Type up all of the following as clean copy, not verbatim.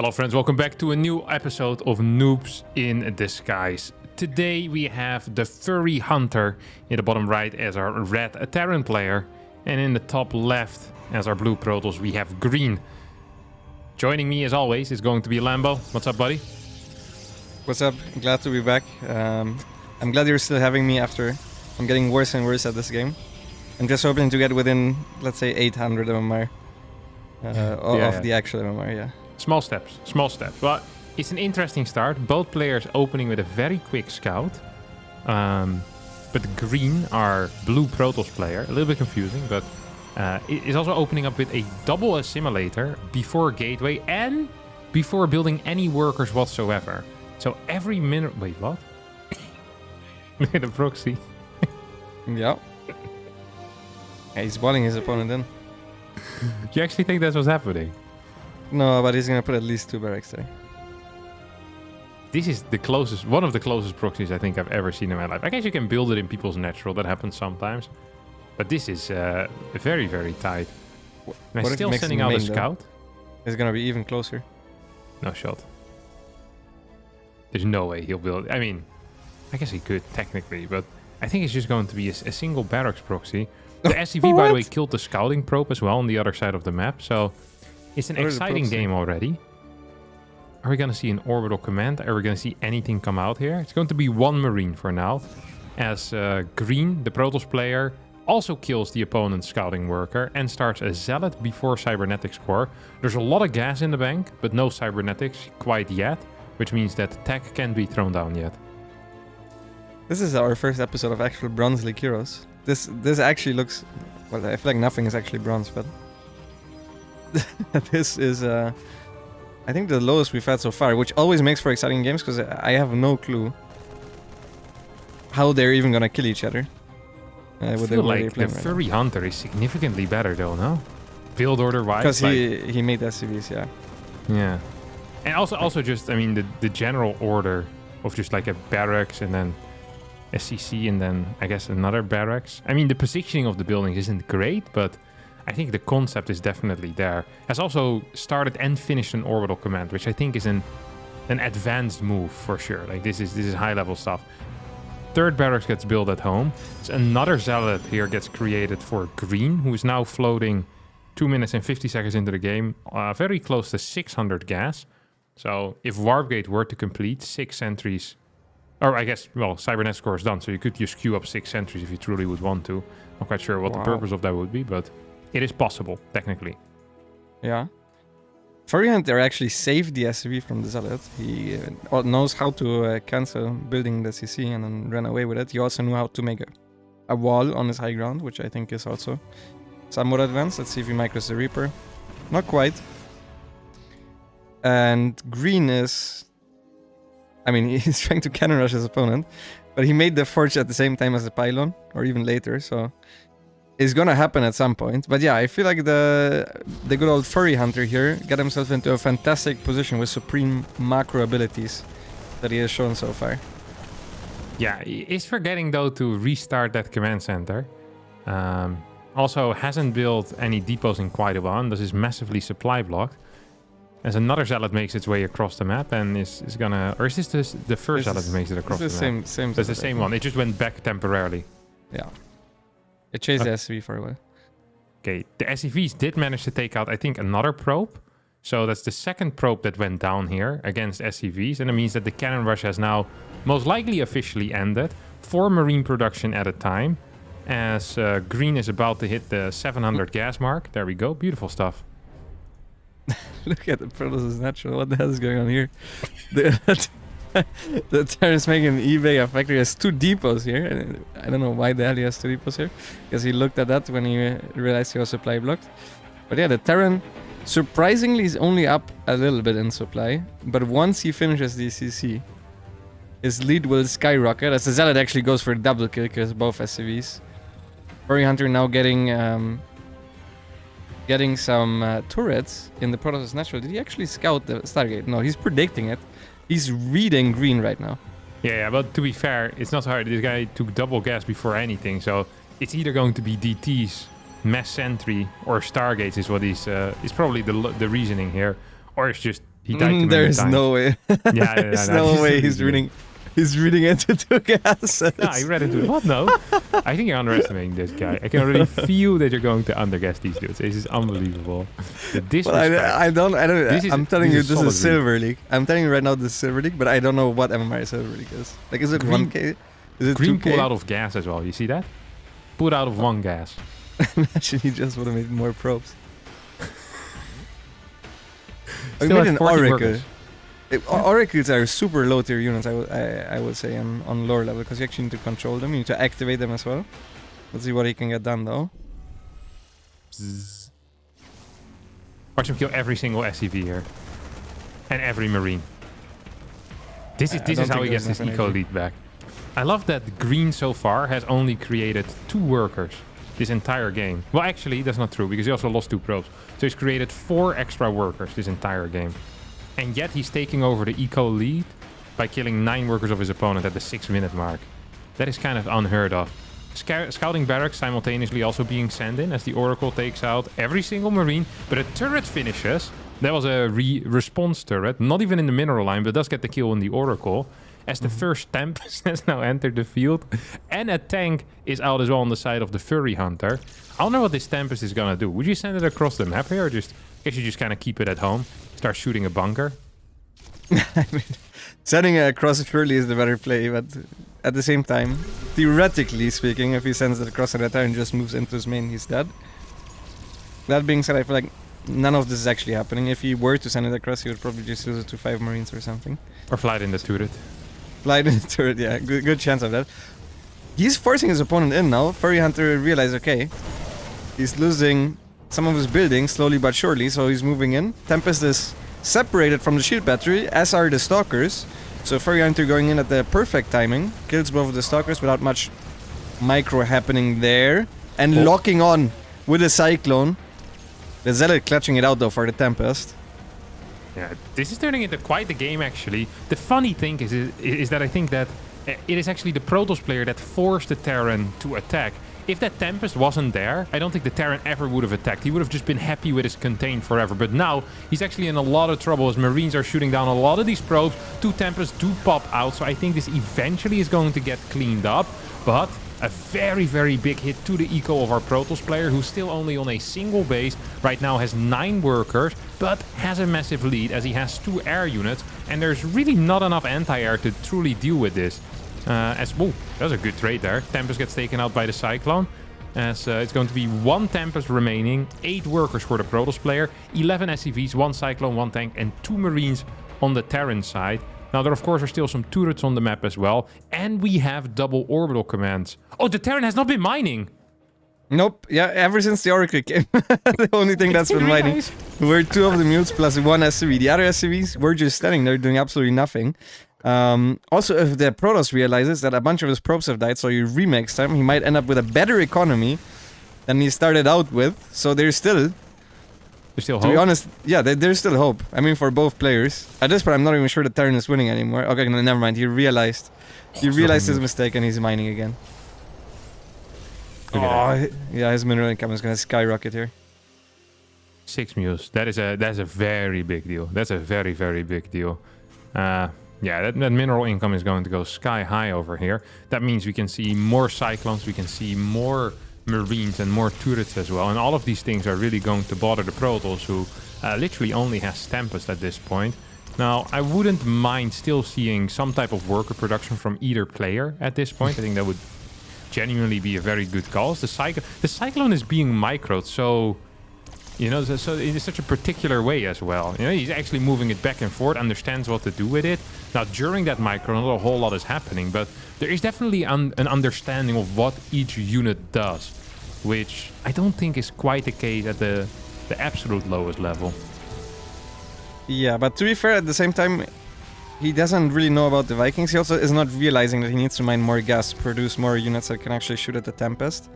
Hello friends, welcome back to a new episode of Noobs in Disguise. Today we have the furry hunter in the bottom right as our red Terran player, and in the top left as our blue Protoss we have green. Joining me as always is going to be Lambo. What's up, buddy? What's up? Glad to be back. I'm glad you're still having me after I'm getting worse and worse at this game. I'm just hoping to get within, let's say, 800 MMR of the actual MMR, yeah. Small steps. But it's an interesting start. Both players opening with a very quick scout. But green, our blue Protoss player, a little bit confusing, but is also opening up with a double assimilator before gateway and before building any workers whatsoever. So every minute... Wait, what? Look at the proxy. Yeah. He's balling his opponent in. You actually think that's what's happening? No, but he's gonna put at least 2 barracks there. This is the closest, one of the closest proxies I think I've ever seen in my life. I guess you can build it in people's natural, that happens sometimes. But this is very, very tight. And I'm still sending out a scout. It's gonna be even closer. No shot. There's no way he'll build. I mean, I guess he could technically, but I think it's just going to be a single barracks proxy. The SCV, by the way, killed the scouting probe as well on the other side of the map, so it's an exciting game already. Are we going to see an orbital command? Are we going to see anything come out here? It's going to be one Marine for now, as Green, the Protoss player, also kills the opponent's scouting worker and starts a Zealot before Cybernetics core. There's a lot of gas in the bank, but no Cybernetics quite yet, which means that tech can't be thrown down yet. This is our first episode of actual Bronze League Heroes. This actually looks... Well, I feel like nothing is actually bronze, but... this is, I think, the lowest we've had so far, which always makes for exciting games, because I have no clue how they're even gonna kill each other. I feel like the furry hunter is significantly better, though, no? Build order-wise. Because he made SCVs, yeah. Yeah. And also just, I mean, the general order of just like a barracks and then SCC and then, I guess, another barracks. I mean, the positioning of the buildings isn't great, but I think the concept is definitely there. Has also started and finished an orbital command, which I think is an advanced move for sure. Like, this is high-level stuff. Third barracks gets built at home. So another Zealot here gets created for green, who is now floating 2 minutes and 50 seconds into the game, very close to 600 gas. So if Warp Gate were to complete 6 sentries, or I guess, well, Cybernet score is done, so you could just queue up 6 sentries if you truly would want to. I'm quite sure what the purpose of that would be, but it is possible, technically. Yeah. Furry Hunter actually saved the SCV from the Zealot. He knows how to cancel building the CC and then run away with it. He also knew how to make a wall on his high ground, which I think is also somewhat advanced. Let's see if he micros the Reaper. Not quite. And green is... I mean, he's trying to cannon rush his opponent, but he made the Forge at the same time as the Pylon, or even later, so it's gonna happen at some point. But yeah, I feel like the good old Furry Hunter here got himself into a fantastic position with supreme macro abilities that he has shown so far. Yeah, he's forgetting, though, to restart that command center. Also, hasn't built any depots in quite a while, and this is massively supply blocked. As another Zealot makes its way across the map and is gonna... Or is this the first Zealot that makes it across the map? Same It's the same one. It just went back temporarily. Yeah. It chased the SCV for a while. Okay, the SCVs did manage to take out, I think, another probe. So that's the second probe that went down here against SCVs. And it means that the cannon rush has now most likely officially ended. 4 Marine production at a time. As green is about to hit the 700 gas mark. There we go. Beautiful stuff. Look at the Protoss natural. What the hell is going on here? The Terran is making an eBay factory. He has 2 depots here. And I don't know why the hell he has 2 depots here. Because he looked at that when he realized he was supply blocked. But yeah, the Terran surprisingly is only up a little bit in supply. But once he finishes the CC, his lead will skyrocket. As the Zealot actually goes for a double kill because both SCVs. Furry Hunter now getting some turrets in the Protoss natural. Did he actually scout the Stargate? No, he's predicting it. He's reading green right now. Yeah, but to be fair, it's not hard. This guy took double gas before anything, so it's either going to be DTs, mass sentry, or Stargates is what he's... is probably the reasoning here. Or it's just He died too many There's times. no way. Yeah, There's no way he's reading. He's reading into 2 gases. No, he read into it. What? No. I think you're underestimating this guy. I can already feel that you're going to underguess these dudes. This is unbelievable. The disrespect. Well, I don't. I'm telling you, this is solid Silver League. I'm telling you right now, this is Silver League, but I don't know what MMR Silver League is. Like, is it Green- 1K? Is it Green 2K? pulled out of gas as well. You see that? Pulled out of 1 gas. Imagine he just would have made more probes. I Still made has an 40 Oracle. workers. Oracles are super low tier units, I would say, on lore level, because you actually need to control them. You need to activate them as well. Let's see what he can get done, though. Bzzz. Watch him kill every single SCV here. And every Marine. This is how he gets his eco lead back. I love that green so far has only created 2 workers this entire game. Well, actually, that's not true, because he also lost 2 probes. So he's created 4 extra workers this entire game. And yet he's taking over the eco lead by killing 9 workers of his opponent at the 6-minute mark. That is kind of unheard of. Scouting barracks simultaneously also being sent in as the Oracle takes out every single Marine, but a turret finishes. That was a response turret, not even in the mineral line, but does get the kill in the Oracle. As the first Tempest has now entered the field. And a tank is out as well on the side of the Furry Hunter. I don't know what this Tempest is gonna do. Would you send it across the map here, or just... I guess you just kind of keep it at home. Start shooting a bunker. I mean, sending it across Furley is the better play, but at the same time, theoretically speaking, if he sends it across an attack and just moves into his main, he's dead. That being said, I feel like none of this is actually happening. If he were to send it across, he would probably just lose it to 5 Marines or something. Or fly it in the turret. Fly in the turret, yeah, good chance of that. He's forcing his opponent in now. Furry Hunter realized, okay, he's losing some of his buildings slowly but surely, so he's moving in. Tempest is separated from the shield battery, as are the Stalkers. So Furry Hunter going in at the perfect timing, kills both of the Stalkers without much micro happening there. And locking on with a Cyclone. The Zealot clutching it out though for the Tempest. Yeah, this is turning into quite the game actually. The funny thing is that I think that it is actually the Protoss player that forced the Terran to attack. If that Tempest wasn't there, I don't think the Terran ever would have attacked. He would have just been happy with his contain forever. But now, he's actually in a lot of trouble as Marines are shooting down a lot of these probes. 2 Tempests do pop out, so I think this eventually is going to get cleaned up. But a very, very big hit to the eco of our Protoss player, who's still only on a single base. Right now has 9 workers, but has a massive lead as he has 2 air units. And there's really not enough anti-air to truly deal with this. Whoa, that was a good trade there. Tempest gets taken out by the Cyclone. As it's going to be 1 Tempest remaining, 8 workers for the Protoss player, 11 SCVs, 1 Cyclone, 1 tank, and 2 Marines on the Terran side. Now, there of course are still some turrets on the map as well. And we have double orbital commands. Oh, the Terran has not been mining! Nope, yeah, ever since the Oracle came. The only thing that's been mining were 2 of the mutes plus 1 SCV. The other SCVs were just standing there doing absolutely nothing. Also, if the Protoss realizes that a bunch of his probes have died, so you remix them, he might end up with a better economy than he started out with. So there's still hope. To be honest, yeah, there's still hope. I mean, for both players. At this point, I'm not even sure the Terran is winning anymore. Okay, no, never mind. He realized his mistake and he's mining again. Oh, yeah, his mineral income is gonna skyrocket here. 6 mules. That's a very big deal. That's a very, very big deal. Yeah, that mineral income is going to go sky high over here. That means we can see more Cyclones, we can see more Marines and more turrets as well. And all of these things are really going to bother the Protoss, who literally only has Tempest at this point. Now, I wouldn't mind still seeing some type of worker production from either player at this point. I think that would genuinely be a very good call. The Cyclone is being microed, so... You know, so in such a particular way as well. You know, he's actually moving it back and forth, understands what to do with it. Now, during that micro, not a whole lot is happening, but there is definitely an understanding of what each unit does, which I don't think is quite the case at the absolute lowest level. Yeah, but to be fair, at the same time, he doesn't really know about the Vikings. He also is not realizing that he needs to mine more gas, produce more units that can actually shoot at the Tempest.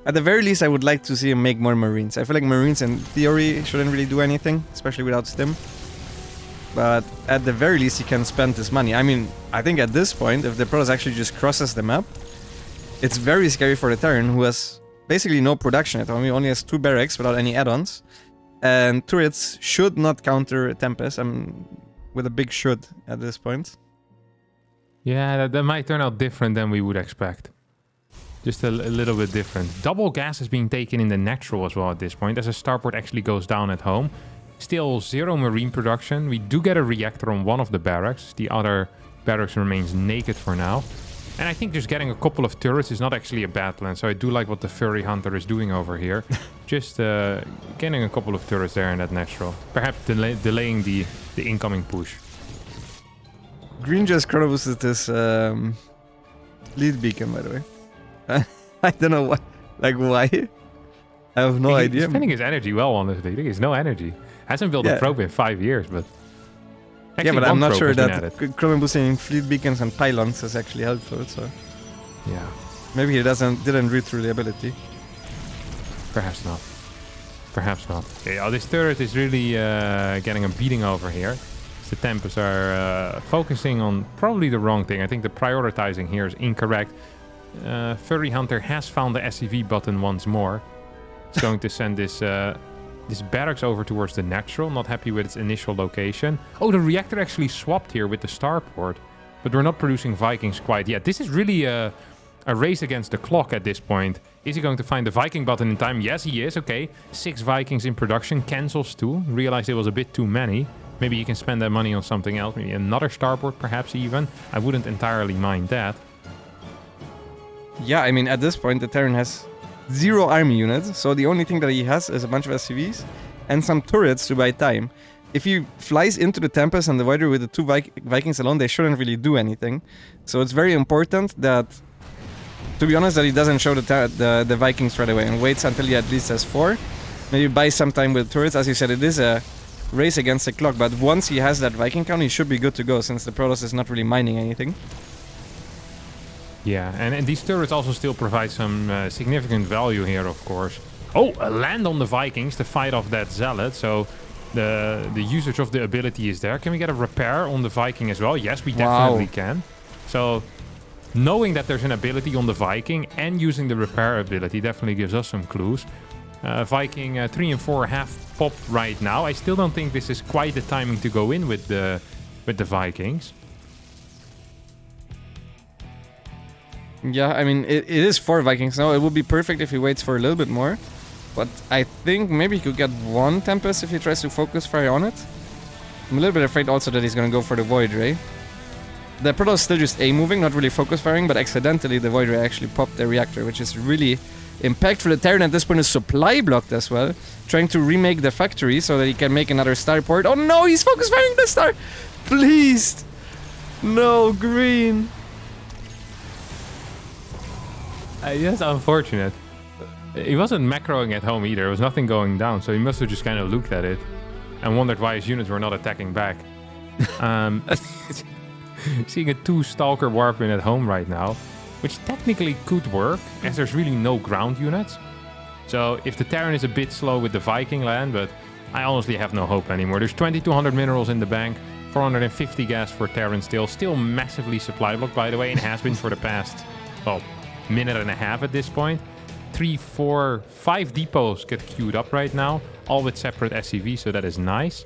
At the very least, I would like to see him make more Marines. I feel like Marines, in theory, shouldn't really do anything, especially without Stim. But at the very least, he can spend his money. I mean, I think at this point, if the Protoss actually just crosses the map, it's very scary for the Terran, who has basically no production at home. He only has 2 barracks without any add-ons. And turrets should not counter Tempest. I'm with a big should at this point. Yeah, that might turn out different than we would expect. Just a little bit different. Double gas is being taken in the natural as well at this point, as a starport actually goes down at home. Still 0 marine production. We do get a reactor on one of the barracks. The other barracks remains naked for now. And I think just getting a couple of turrets is not actually a bad plan. So I do like what the Furry Hunter is doing over here. Just getting a couple of turrets there in that natural. Perhaps delaying the incoming push. Green just chrono boosted this lead beacon, by the way. I don't know why. Like, why? I have no idea. He's spending his energy well, honestly. I think he's no energy. Hasn't built a probe in 5 years, but... Actually, but I'm not sure that chrono boosting fleet beacons and pylons is actually helpful, so... Yeah. Maybe he didn't read through the ability. Perhaps not. Perhaps not. Yeah, this turret is really getting a beating over here. The Tempests are focusing on probably the wrong thing. I think the prioritizing here is incorrect. Furry Hunter has found the SCV button once more. It's going to send this barracks over towards the natural. Not happy with its initial location. Oh, the reactor actually swapped here with the starport. But we're not producing Vikings quite yet. This is really a race against the clock at this point. Is he going to find the Viking button in time? Yes, he is. Okay. 6 Vikings in production. Cancels 2. Realized it was a bit too many. Maybe you can spend that money on something else. Maybe another starport, perhaps even. I wouldn't entirely mind that. Yeah, I mean, at this point, the Terran has 0 army units. So the only thing that he has is a bunch of SCVs and some turrets to buy time. If he flies into the Tempest and the Voider with the 2 Vikings alone, they shouldn't really do anything. So it's very important that, to be honest, that he doesn't show the Vikings right away and waits until he at least has 4. Maybe buy some time with turrets. As you said, it is a race against the clock, but once he has that Viking count, he should be good to go, since the Protoss is not really mining anything. Yeah, and these turrets also still provide some significant value here, of course. Oh, a land on the Vikings to fight off that Zealot, so the usage of the ability is there. Can we get a repair on the Viking as well? Yes, we definitely can. So, knowing that there's an ability on the Viking and using the repair ability definitely gives us some clues. Viking 3 and 4 have popped right now. I still don't think this is quite the timing to go in with the Vikings. Yeah, I mean, it is 4 Vikings now. It would be perfect if he waits for a little bit more. But I think maybe he could get 1 Tempest if he tries to focus fire on it. I'm a little bit afraid also that he's going to go for the Void Ray. The Protoss still just A-moving, not really focus firing, but accidentally the Void Ray actually popped the reactor, which is really impactful. The Terran at this point is supply blocked as well, trying to remake the factory so that he can make another starport. Oh no, he's focus firing the star! Please! No, green! That's unfortunate. He wasn't macroing at home either. There was nothing going down, so he must have just kind of looked at it and wondered why his units were not attacking back. Seeing a 2 Stalker Warpin at home right now, which technically could work, as there's really no ground units. So if the Terran is a bit slow with the Viking land, but I honestly have no hope anymore. There's 2,200 minerals in the bank, 450 gas for Terran still massively supply blocked, by the way, and has been for the past, well, minute and a half at this point. 3, 4, 5 depots get queued up right now, all with separate SCV, so that is nice.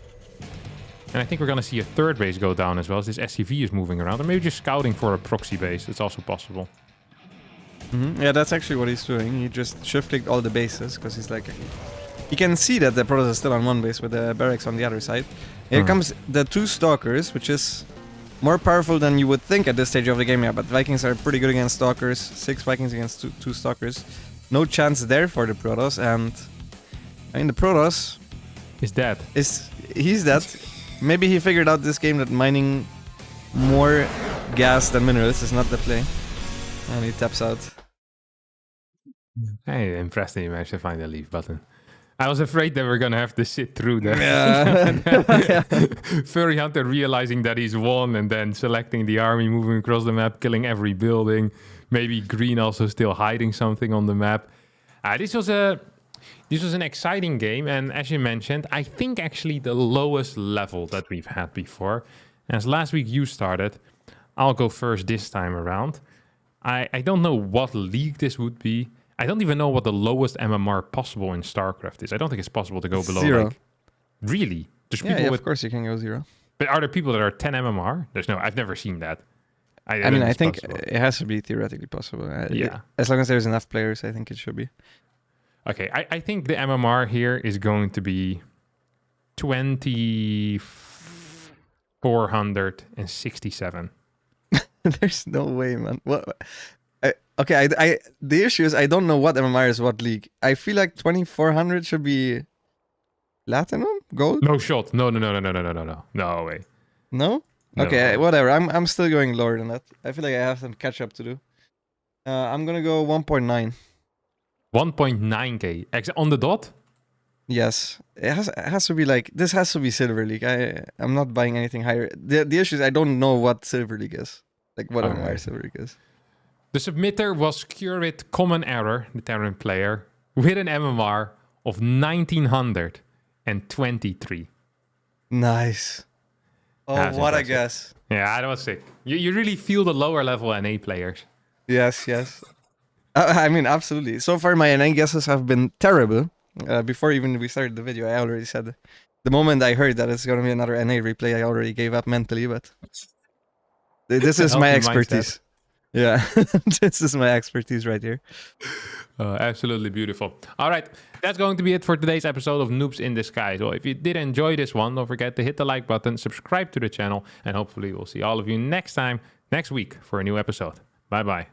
And I think we're going to see a 3rd base go down as well, as this SCV is moving around. Or maybe just scouting for a proxy base. It's also possible. Yeah, that's actually what he's doing. He just shift-clicked all the bases, because he's like... He can see that the Protoss is still on one base with the barracks on the other side. Here comes the 2 Stalkers, which is more powerful than you would think at this stage of the game. Yeah, but Vikings are pretty good against Stalkers. 6 Vikings against 2 Stalkers. No chance there for the Protoss, and... I mean, the Protoss... Is dead. He's dead. Maybe he figured out this game that mining more gas than minerals is not the play. And he taps out. Hey, impressed that you managed to find the leave button. I was afraid that we're going to have to sit through that. Yeah. Furry Hunter realizing that he's won and then selecting the army, moving across the map, killing every building. Maybe green also still hiding something on the map. This was an exciting game, and as you mentioned, I think actually the lowest level that we've had before. As last week you started, I'll go first this time around. I don't know what league this would be. I don't even know what the lowest MMR possible in StarCraft is. I don't think it's possible to go below 0. like Really? There's people Yeah, with... of course you can go 0. But are there people that are 10 MMR? There's no... I've never seen that. I mean, I think it has to be theoretically possible. Yeah. As long as there's enough players, I think it should be. Okay, I think the MMR here is going to be 2467. There's no way, man. What? Okay, the issue is I don't know what MMR is what league. I feel like 2400 should be Platinum? Gold? No shot. No way. No? No. Okay, whatever. I'm still going lower than that. I feel like I have some catch up to do. I'm gonna go 1.9. 1.9k. On the dot? Yes. It has to be like, this has to be Silver League. I'm not buying anything higher. The issue is I don't know what Silver League is. Like what MMR Silver League is. The submitter was Curate Common Error, the Terran player, with an MMR of 1923. Nice. Oh, That's what impressive. a guess. Yeah, that was sick. You really feel the lower level NA players. Yes. I mean, absolutely. So far, my NA guesses have been terrible. Before even we started the video, I already said the moment I heard that it's going to be another NA replay, I already gave up mentally, but this is my expertise. Yeah, this is my expertise right here. Absolutely beautiful. All right, that's going to be it for today's episode of Noobs in Disguise. Well, if you did enjoy this one, don't forget to hit the like button, subscribe to the channel, and hopefully we'll see all of you next week for a new episode. Bye-bye.